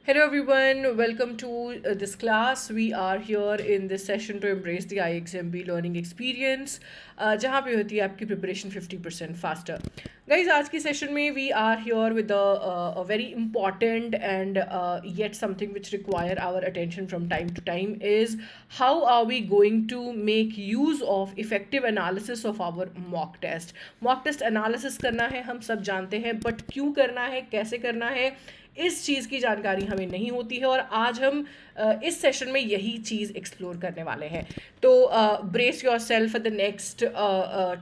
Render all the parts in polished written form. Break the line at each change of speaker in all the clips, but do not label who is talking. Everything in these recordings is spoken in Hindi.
Hello everyone, welcome to this class. We are here in this session to embrace the IXMB learning experience, जहाँ पे होती है आपकी प्रिपरेशन 50% फास्टर. Guys, आज की सेशन में we are here with a very important and yet something which require our attention from time to time is how are we going to make use of effective analysis of our mock test. Mock test analysis करना है, हम सब जानते हैं, but क्यों करना है, कैसे करना है, इस चीज़ की जानकारी हमें नहीं होती है और आज हम इस सेशन में यही चीज़ एक्सप्लोर करने वाले हैं. तो brace your self for the next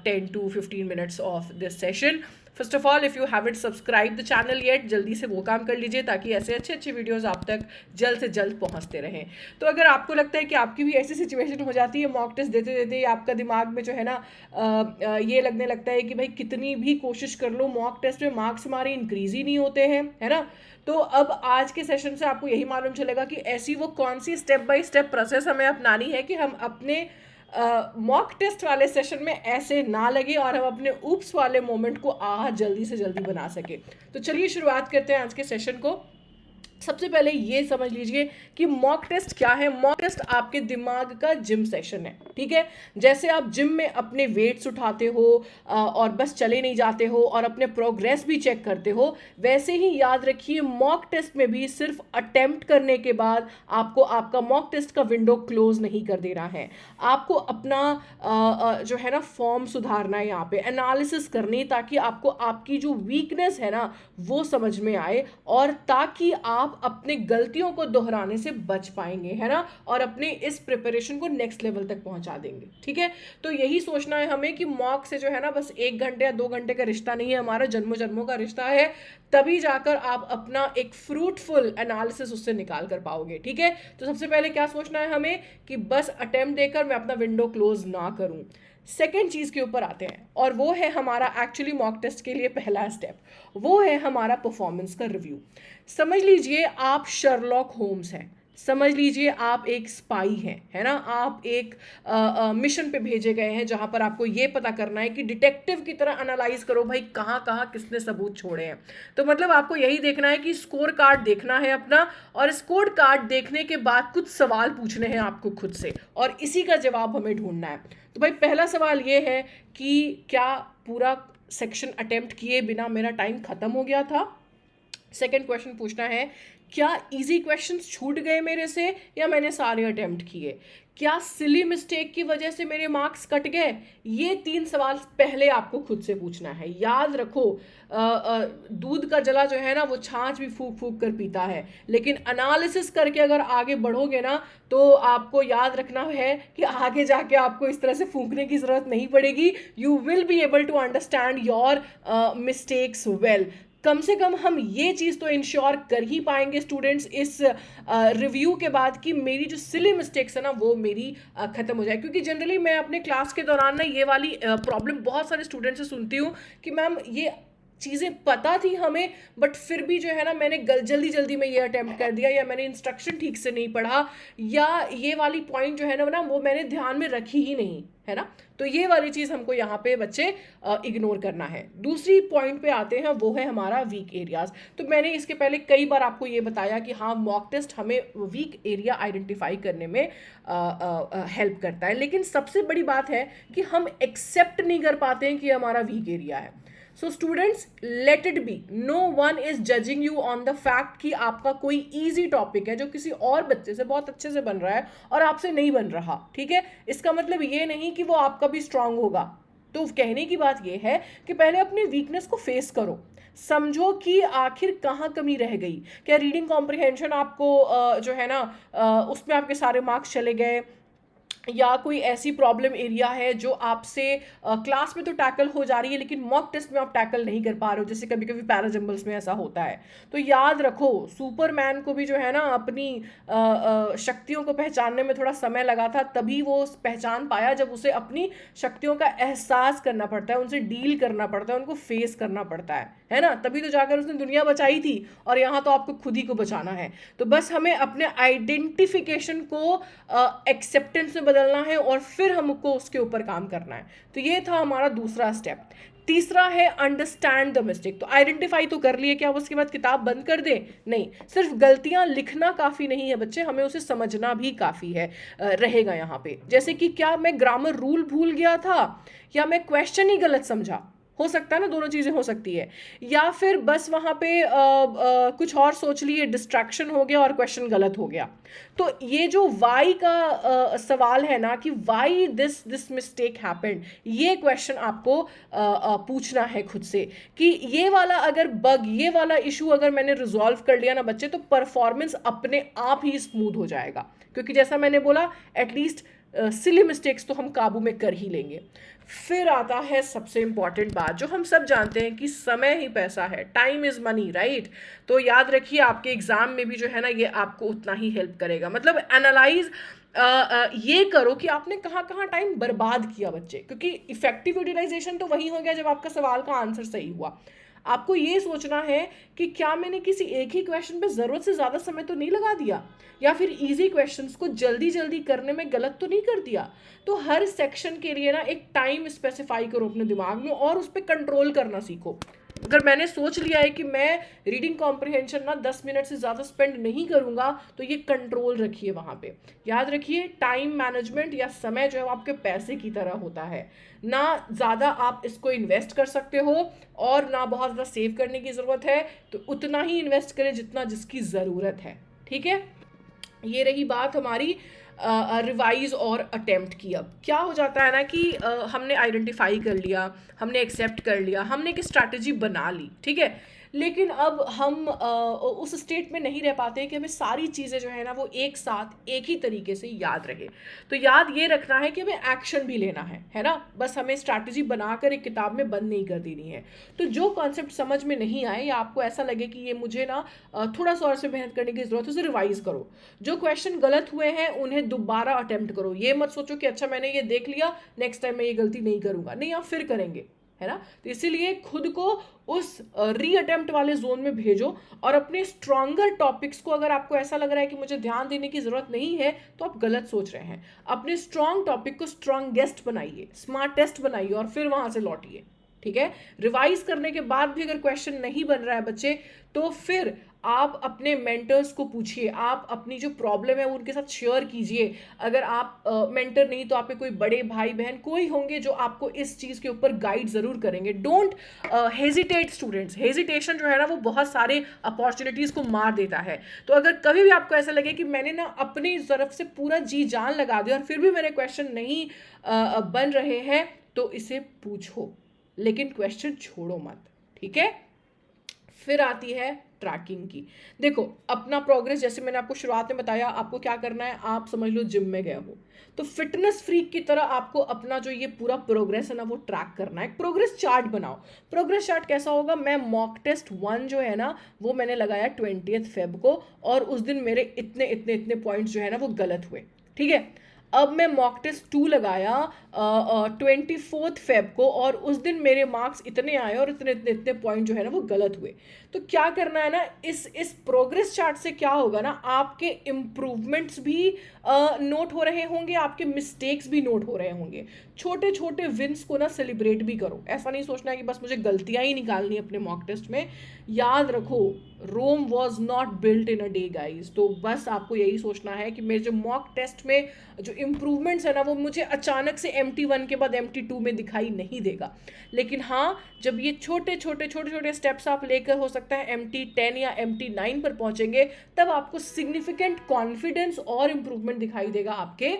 10 to 15 minutes of this session. First of all, if you haven't subscribe the channel yet, जल्दी से वो काम कर लीजिए ताकि ऐसे अच्छे अच्छे वीडियोस आप तक जल्द से जल्द पहुंचते रहें. तो अगर आपको लगता है कि आपकी भी ऐसी सिचुएशन हो जाती है मॉक टेस्ट देते देते आपका दिमाग में जो है ना ये लगने लगता है कि भाई कितनी भी कोशिश कर लो मॉक टेस्ट में मार्क्स हमारे इंक्रीज ही नहीं होते हैं, है ना. तो अब आज के सेशन से आपको यही मालूम चलेगा कि ऐसी वो कौन see step by step process हमें अपनानी है कि हम अपने मॉक टेस्ट वाले सेशन में ऐसे ना लगे और हम अपने ऊप्स वाले मोमेंट को जल्दी से जल्दी बना सके. तो चलिए शुरुआत करते हैं आज के सेशन को. सबसे पहले ये समझ लीजिए कि मॉक टेस्ट क्या है. मॉक टेस्ट आपके दिमाग का जिम सेशन है, ठीक है. जैसे आप जिम में अपने वेट्स उठाते हो और बस चले नहीं जाते हो और अपने प्रोग्रेस भी चेक करते हो, वैसे ही याद रखिए मॉक टेस्ट में भी सिर्फ अटेम्प्ट करने के बाद आपको आपका मॉक टेस्ट का विंडो क्लोज नहीं कर देना है. आपको अपना जो है ना फॉर्म सुधारना है, यहाँ पे एनालिसिस करनी, ताकि आपको आपकी जो वीकनेस है ना वो समझ में आए और ताकि आप अपने गलतियों को दोहराने से बच पाएंगे, है ना, और अपने इस प्रिपरेशन को नेक्स्ट लेवल तक पहुंचा देंगे. ठीक है, तो यही सोचना है हमें कि मॉक से जो है ना बस 1 घंटे या 2 घंटे का रिश्ता नहीं है, हमारा जन्मों जन्मों का रिश्ता है. तभी जाकर आप अपना एक फ्रूटफुल एनालिसिस उससे निकाल कर पाओगे. ठीक है, तो सबसे पहले क्या सोचना है हमें कि बस अटेम्प्ट देकर मैं अपना विंडो क्लोज ना करूं. सेकेंड चीज़ के ऊपर आते हैं और वो है हमारा एक्चुअली मॉक टेस्ट के लिए पहला स्टेप, वो है हमारा परफॉर्मेंस का रिव्यू. समझ लीजिए आप शर्लॉक होम्स हैं, समझ लीजिए आप एक स्पाई हैं, है ना, आप एक मिशन पे भेजे गए हैं जहां पर आपको ये पता करना है कि डिटेक्टिव की तरह एनालाइज करो भाई कहाँ कहाँ किसने सबूत छोड़े हैं. तो मतलब आपको यही देखना है कि स्कोर कार्ड देखना है अपना, और स्कोर कार्ड देखने के बाद कुछ सवाल पूछने हैं आपको खुद से और इसी का जवाब हमें ढूंढना है. तो भाई पहला सवाल ये है कि क्या पूरा सेक्शन अटेम्प्ट किए बिना मेरा टाइम खत्म हो गया था. सेकेंड क्वेश्चन पूछना है क्या इजी क्वेश्चंस छूट गए मेरे से या मैंने सारे अटेम्प्ट किए, क्या सिली मिस्टेक की वजह से मेरे मार्क्स कट गए. ये 3 सवाल पहले आपको खुद से पूछना है. याद रखो दूध का जला जो है ना वो छाछ भी फूक फूक कर पीता है, लेकिन एनालिसिस करके अगर आगे बढ़ोगे ना तो आपको याद रखना है कि आगे जाके आपको इस तरह से फूकने की ज़रूरत नहीं पड़ेगी. You will be able to understand your mistakes well. कम से कम हम ये चीज़ तो इंश्योर कर ही पाएंगे स्टूडेंट्स इस रिव्यू के बाद कि मेरी जो सिली मिस्टेक्स है ना वो मेरी ख़त्म हो जाए. क्योंकि जनरली मैं अपने क्लास के दौरान ना ये वाली प्रॉब्लम बहुत सारे स्टूडेंट्स से सुनती हूँ कि मैम ये चीज़ें पता थी हमें बट फिर भी जो है ना मैंने जल्दी जल्दी में ये अटेम्प्ट कर दिया, या मैंने इंस्ट्रक्शन ठीक से नहीं पढ़ा, या ये वाली पॉइंट जो है ना वो मैंने ध्यान में रखी ही नहीं, है ना. तो ये वाली चीज़ हमको यहाँ पे बच्चे इग्नोर करना है. दूसरी पॉइंट पे आते हैं, वो है हमारा वीक एरियाज. तो मैंने इसके पहले कई बार आपको ये बताया कि हाँ मॉक टेस्ट हमें वीक एरिया आइडेंटिफाई करने में हेल्प करता है, लेकिन सबसे बड़ी बात है कि हम एक्सेप्ट नहीं कर पाते हैं कि हमारा वीक एरिया है. So students let it be, no one is judging you on the fact कि आपका कोई ईजी टॉपिक है जो किसी और बच्चे से बहुत अच्छे से बन रहा है और आपसे नहीं बन रहा. ठीक है, इसका मतलब ये नहीं कि वो आपका भी स्ट्रांग होगा. तो कहने की बात ये है कि पहले अपनी वीकनेस को फेस करो, समझो कि आखिर कहाँ कमी रह गई. क्या रीडिंग कॉम्प्रिहेंशन आपको जो है ना उसमें आपके सारे मार्क्स चले गए, या कोई ऐसी प्रॉब्लम एरिया है जो आपसे क्लास में तो टैकल हो जा रही है लेकिन मॉक टेस्ट में आप टैकल नहीं कर पा रहे हो, जैसे कभी कभी पैराजम्बल्स में ऐसा होता है. तो याद रखो सुपरमैन को भी जो है ना अपनी शक्तियों को पहचानने में थोड़ा समय लगा था, तभी वो पहचान पाया जब उसे अपनी शक्तियों का एहसास करना पड़ता है, उनसे डील करना पड़ता है, उनको फेस करना पड़ता है ना, तभी तो जाकर उसने दुनिया बचाई थी. और यहाँ तो आपको खुद ही को बचाना है. तो बस हमें अपने आइडेंटिफिकेशन को एक्सेप्टेंस में बदलना है और फिर हमको उसके ऊपर काम करना है. तो ये था हमारा दूसरा स्टेप. तीसरा है अंडरस्टैंड द मिस्टेक। तो आइडेंटिफाई तो कर लिए, क्या उसके बाद किताब बंद कर दें? नहीं, सिर्फ गलतियां लिखना काफ़ी नहीं है बच्चे, हमें उसे समझना भी काफ़ी है रहेगा यहाँ पे। जैसे कि क्या मैं ग्रामर रूल भूल गया था, या मैं क्वेश्चन ही गलत समझा, हो सकता है ना, दोनों चीज़ें हो सकती है। या फिर बस वहाँ पे कुछ और सोच लिए, डिस्ट्रैक्शन हो गया और क्वेश्चन गलत हो गया। तो ये जो वाई का सवाल है ना, कि वाई दिस मिस्टेक हैपेंड, ये क्वेश्चन आपको पूछना है खुद से, कि ये वाला अगर बग, ये वाला इशू अगर मैंने रिजॉल्व कर लिया ना बच्चे, तो परफॉर्मेंस अपने आप ही स्मूथ हो जाएगा। क्योंकि जैसा मैंने बोला, एटलीस्ट सिली मिस्टेक्स तो हम काबू में कर ही लेंगे। फिर आता है सबसे इंपॉर्टेंट बात, जो हम सब जानते हैं कि समय ही पैसा है, टाइम इज मनी, राइट? तो याद रखिए, आपके एग्जाम में भी जो है ना, ये आपको उतना ही हेल्प करेगा। मतलब एनालाइज ये करो कि आपने कहाँ कहाँ टाइम बर्बाद किया बच्चे, क्योंकि इफेक्टिव यूटिलाइजेशन तो वही हो गया जब आपका सवाल का आंसर सही हुआ। आपको ये सोचना है कि क्या मैंने किसी एक ही क्वेश्चन पे ज़रूरत से ज़्यादा समय तो नहीं लगा दिया, या फिर इजी क्वेश्चंस को जल्दी जल्दी करने में गलत तो नहीं कर दिया। तो हर सेक्शन के लिए ना एक टाइम स्पेसिफाई करो अपने दिमाग में, और उस पर कंट्रोल करना सीखो। अगर मैंने सोच लिया है कि मैं रीडिंग कॉम्प्रिहेंशन ना 10 मिनट से ज़्यादा स्पेंड नहीं करूँगा, तो ये कंट्रोल रखिए वहाँ पे। याद रखिए, टाइम मैनेजमेंट या समय जो है आपके पैसे की तरह होता है, ना ज़्यादा आप इसको इन्वेस्ट कर सकते हो और ना बहुत ज़्यादा सेव करने की ज़रूरत है। तो उतना ही इन्वेस्ट करें जितना जिसकी ज़रूरत है, ठीक है? ये रही बात हमारी रिवाइज और अटेम्प्ट की। अब क्या हो जाता है ना कि हमने आइडेंटिफाई कर लिया, हमने एक्सेप्ट कर लिया, हमने एक स्ट्रैटेजी बना ली, ठीक है, लेकिन अब हम उस स्टेट में नहीं रह पाते हैं कि हमें सारी चीज़ें जो है ना वो एक साथ एक ही तरीके से याद रहे। तो याद ये रखना है कि हमें एक्शन भी लेना है ना, बस हमें स्ट्रैटेजी बनाकर एक किताब में बंद नहीं कर देनी है। तो जो कॉन्सेप्ट समझ में नहीं आए या आपको ऐसा लगे कि ये मुझे ना थोड़ा सा और से मेहनत करने की ज़रूरत है, उसे रिवाइज करो। जो क्वेश्चन गलत हुए हैं उन्हें दोबारा अटेम्प्ट करो। ये मत सोचो कि अच्छा मैंने ये देख लिया, नेक्स्ट टाइम मैं ये गलती नहीं करूँगा, नहीं, आप फिर करेंगे, है ना। तो इसीलिए खुद को उस री अटेम्प्ट वाले जोन में भेजो, और अपने स्ट्रॉन्गर टॉपिक्स को, अगर आपको ऐसा लग रहा है कि मुझे ध्यान देने की जरूरत नहीं है, तो आप गलत सोच रहे हैं। अपने स्ट्रॉन्ग टॉपिक को स्ट्रॉन्गेस्ट बनाइए, स्मार्टेस्ट बनाइए, और फिर वहां से लौटिए, ठीक है। रिवाइज करने के बाद भी अगर क्वेश्चन नहीं बन रहा है बच्चे, तो फिर आप अपने मेंटर्स को पूछिए, आप अपनी जो प्रॉब्लम है उनके साथ शेयर कीजिए। अगर आप मेंटर नहीं तो आपके कोई बड़े भाई बहन कोई होंगे जो आपको इस चीज़ के ऊपर गाइड ज़रूर करेंगे। डोंट हेजिटेट स्टूडेंट्स, हेजिटेशन जो है ना वो बहुत सारे अपॉर्चुनिटीज़ को मार देता है। तो अगर कभी भी आपको ऐसा लगे कि मैंने ना अपनी तरफ से पूरा जी जान लगा दिया और फिर भी मेरे क्वेश्चन नहीं बन रहे हैं, तो इसे पूछो, लेकिन क्वेश्चन छोड़ो मत, ठीक है। फिर आती है ट्रैकिंग की। देखो, अपना प्रोग्रेस, जैसे मैंने आपको शुरुआत में बताया, आपको क्या करना है, आप समझ लो जिम में गए हो, तो फिटनेस फ्रीक की तरह आपको अपना जो ये पूरा प्रोग्रेस है ना वो ट्रैक करना है। प्रोग्रेस चार्ट बनाओ। प्रोग्रेस चार्ट कैसा होगा, मैं मॉक टेस्ट 1 जो है ना वो मैंने लगाया 20 फेब को, और उस दिन मेरे इतने इतने इतने पॉइंट्स जो है ना वो गलत हुए, ठीक है। अब मैं मॉक टेस्ट 2 लगाया 24 फेब को, और उस दिन मेरे मार्क्स इतने आए और इतने इतने इतने पॉइंट जो है ना वो गलत हुए। तो क्या करना है ना, इस प्रोग्रेस चार्ट से क्या होगा ना, आपके इम्प्रूवमेंट्स भी नोट हो रहे होंगे, आपके मिस्टेक्स भी नोट हो रहे होंगे। छोटे छोटे विंस को ना सेलिब्रेट भी करो। ऐसा नहीं सोचना है कि बस मुझे गलतियां ही निकालनी अपने मॉक टेस्ट में। याद रखो, Rome was not built in a day guys. तो बस आपको यही सोचना है कि मेरे जो मॉक टेस्ट में जो इम्प्रूवमेंट्स है ना वो मुझे अचानक से MT1 के बाद MT2 में दिखाई नहीं देगा, लेकिन हाँ, जब ये छोटे छोटे छोटे छोटे स्टेप्स आप लेकर हो सकता है MT10 या MT9 पर पहुंचेंगे, तब आपको सिग्निफिकेंट कॉन्फिडेंस और इम्प्रूवमेंट दिखाई देगा आपके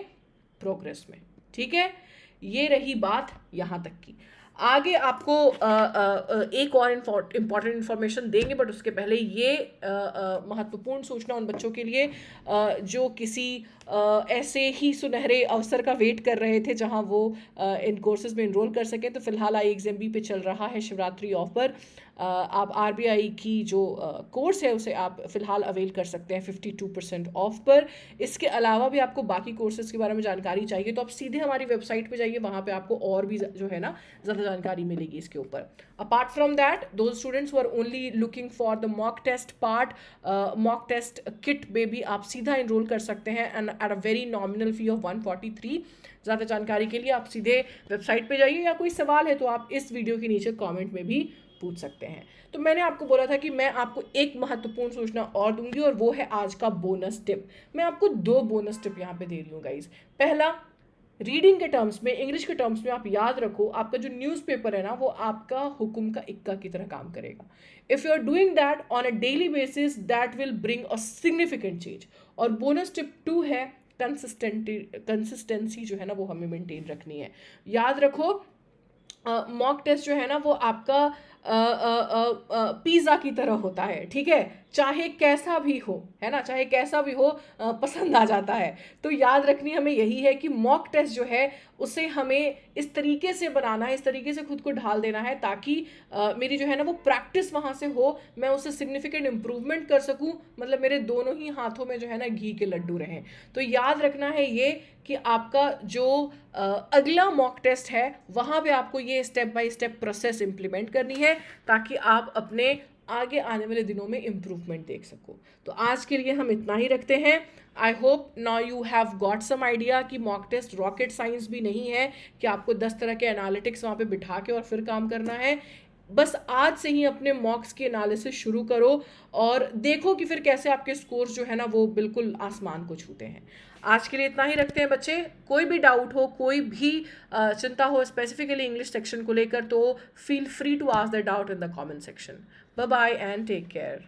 प्रोग्रेस में, ठीक है। ये रही बात यहाँ तक की। आगे आपको एक और इम्पॉर्टेंट इन्फॉर्मेशन देंगे, बट उसके पहले ये महत्वपूर्ण सूचना उन बच्चों के लिए जो किसी ऐसे ही सुनहरे अवसर का वेट कर रहे थे जहां वो इन कोर्सेज में इनरोल कर सकें। तो फिलहाल IXMB पे चल रहा है शिवरात्रि ऑफर। आप RBI की जो कोर्स है उसे आप फ़िलहाल अवेल कर सकते हैं 52% ऑफ पर। इसके अलावा भी आपको बाकी कोर्सेज के बारे में जानकारी चाहिए तो आप सीधे हमारी वेबसाइट पे जाइए, वहाँ पे आपको और भी जो है ना ज़्यादा जानकारी मिलेगी इसके ऊपर। Apart from that, those students who are only looking for the mock test part, mock test kit में भी आप सीधा इनरोल कर सकते हैं and at a very nominal fee of 143, ज़्यादा जानकारी के लिए आप सीधे वेबसाइट पे जाइए, या कोई सवाल है तो आप इस वीडियो के नीचे कमेंट में भी पूछ सकते हैं। तो मैंने आपको बोला था कि मैं आपको एक महत्वपूर्ण सूचना और दूंगी, और वो है आज का बोनस टिप। मैं आपको 2 बोनस टिप यहाँ पे दे रही हूँ गाइज। पहला, रीडिंग के टर्म्स में, इंग्लिश के टर्म्स में आप याद रखो, आपका जो न्यूज़पेपर है ना वो आपका हुक्म का इक्का की तरह काम करेगा। If you are doing that on a daily basis, that will bring a significant change. और बोनस टिप 2 है कंसिस्टेंसी जो है ना वो हमें मेंटेन रखनी है। याद रखो, मॉक टेस्ट जो है ना वो आपका पिज़्ज़ा की तरह होता है, ठीक है, चाहे कैसा भी हो, है ना, चाहे कैसा भी हो पसंद आ जाता है। तो याद रखनी हमें यही है कि मॉक टेस्ट जो है उसे हमें इस तरीके से बनाना है, इस तरीके से खुद को ढाल देना है ताकि मेरी जो है ना वो प्रैक्टिस वहाँ से हो, मैं उससे सिग्निफिकेंट इम्प्रूवमेंट कर सकूँ, मतलब मेरे दोनों ही हाथों में जो है ना घी के लड्डू रहें। तो याद रखना है ये कि आपका जो अगला मॉक टेस्ट है वहाँ पे आपको ये step by step process implement करनी है ताकि आप अपने आगे आने वाले दिनों में इम्प्रूवमेंट देख सको। तो आज के लिए हम इतना ही रखते हैं। I hope now you have got some idea कि मॉक टेस्ट रॉकेट साइंस भी नहीं है कि आपको 10 तरह के एनालिटिक्स वहाँ पे बिठा के और फिर काम करना है। बस आज से ही अपने मॉक्स की एनालिसिस शुरू करो और देखो कि फिर कैसे आपके स्कोर्स जो है ना वो बिल्कुल आसमान को छूते हैं। आज के लिए इतना ही रखते हैं बच्चे। कोई भी डाउट हो, कोई भी चिंता हो स्पेसिफिकली इंग्लिश सेक्शन को लेकर, तो feel free to ask the doubt in the comment section. Bye bye and take care.